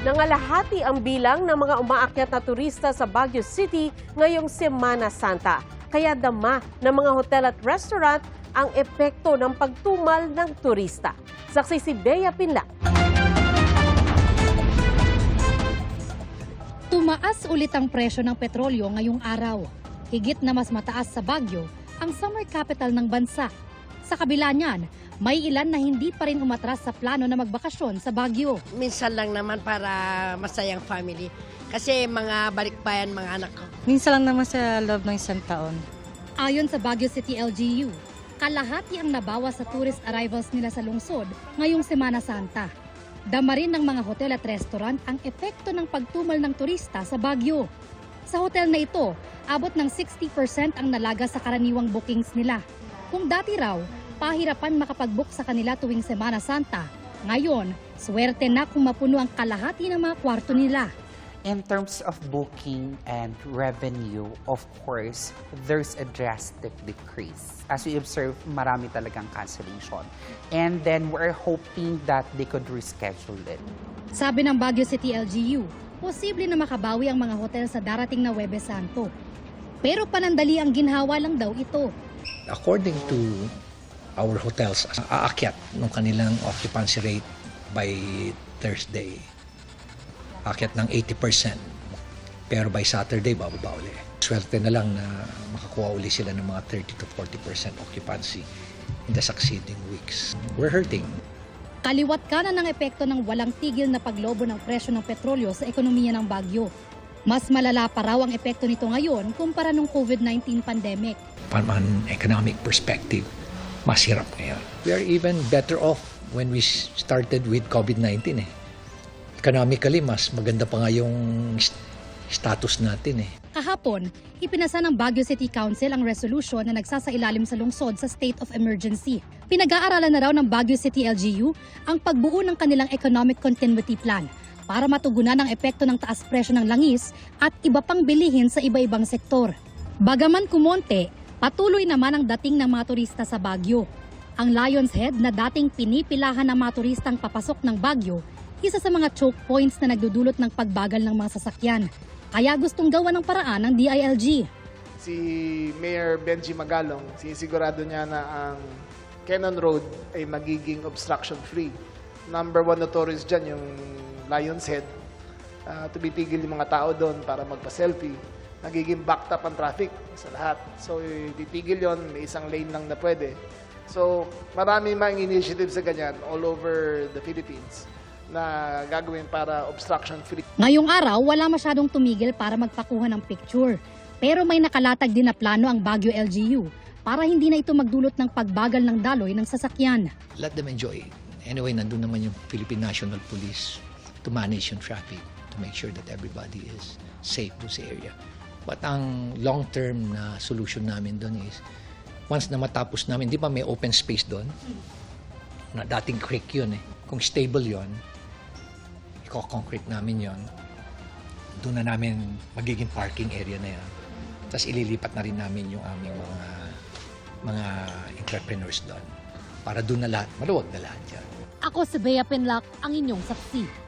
Nangalahati ang bilang ng mga umaakyat na turista sa Baguio City ngayong Semana Santa. Kaya dama ng mga hotel at restaurant ang epekto ng pagtumal ng turista. Saksi si Bea Pinlac. Tumaas ulit ang presyo ng petrolyo ngayong araw. Higit na mas mataas sa Baguio, ang summer capital ng bansa. Sa kabila niyan, may ilan na hindi pa rin umatras sa plano na magbakasyon sa Baguio. Minsan lang naman para masayang family. Kasi mga balikbayan mga anak ko. Minsan lang naman sa loob ng isang taon. Ayon sa Baguio City LGU, kalahati ang nabawas sa tourist arrivals nila sa lungsod ngayong Semana Santa. Dama rin ng mga hotel at restaurant ang epekto ng pagtumal ng turista sa Baguio. Sa hotel na ito, abot ng 60% ang nalaga sa karaniwang bookings nila. Kung dati raw, pahirapan makapag-book sa kanila tuwing Semana Santa. Ngayon, swerte na kung mapuno ang kalahati ng mga kwarto nila. In terms of booking and revenue, of course, there's a drastic decrease. As we observe, marami talagang cancellation. And then we're hoping that they could reschedule it. Sabi ng Baguio City LGU, posible na makabawi ang mga hotel sa darating na Huwebes Santo. Pero panandali ang ginhawa lang daw ito. According to our hotels, aakyat ng kanilang occupancy rate by Thursday. Aakyat ng 80%. Pero by Saturday, bababa uli. Swerte na lang na makakuha uli sila ng mga 30 to 40% occupancy in the succeeding weeks. We're hurting. Kaliwat kanan ng epekto ng walang tigil na paglobo ng presyo ng petrolyo sa ekonomiya ng Baguio. Mas malala pa raw ang epekto nito ngayon kumpara nung COVID-19 pandemic. From an economic perspective, mas hirap ngayon. We are even better off when we started with COVID-19 eh. Economically, mas maganda pa nga yung status natin eh. Kahapon, ipinasa ng Baguio City Council ang resolution na nagsasailalim sa lungsod sa state of emergency. Pinag-aaralan na raw ng Baguio City LGU ang pagbuo ng kanilang economic continuity plan para matugunan ang epekto ng taas presyo ng langis at iba pang bilihin sa iba-ibang sektor. Bagaman kumonte, patuloy naman ang dating ng mga turista sa Baguio. Ang Lion's Head na dating pinipilahan ng mga turistang papasok ng Baguio, isa sa mga choke points na nagdudulot ng pagbagal ng mga sasakyan. Kaya gustong gawa ng paraan ng DILG. Si Mayor Benji Magalong, sinisigurado niya na ang Cannon Road ay magiging obstruction-free. Number one notorious dyan yung Lion's Head. Tumitigil yung mga tao doon para magpa-selfie. Nagiging backed up ang traffic sa lahat. So, titigil yon, may isang lane lang na pwede. So, marami mga initiatives sa ganyan all over the Philippines na gagawin para obstruction-free. Ngayong araw, wala masyadong tumigil para magpakuha ng picture. Pero may nakalatag din na plano ang Baguio LGU para hindi na ito magdulot ng pagbagal ng daloy ng sasakyan. Let them enjoy. Anyway, nandun naman yung Philippine National Police to manage yung traffic, to make sure that everybody is safe doon sa area. But ang long-term na solution namin doon is, once na matapos namin, di ba may open space doon? Na dating creek yun eh. Kung stable yun, i-concrete namin yun. Doon na namin magiging parking area na yan. Tapos ililipat na rin namin yung aming mga entrepreneurs doon. Para doon na lahat, maluwag na lahat yan. Ako si Bea Pinlac, ang inyong saksi.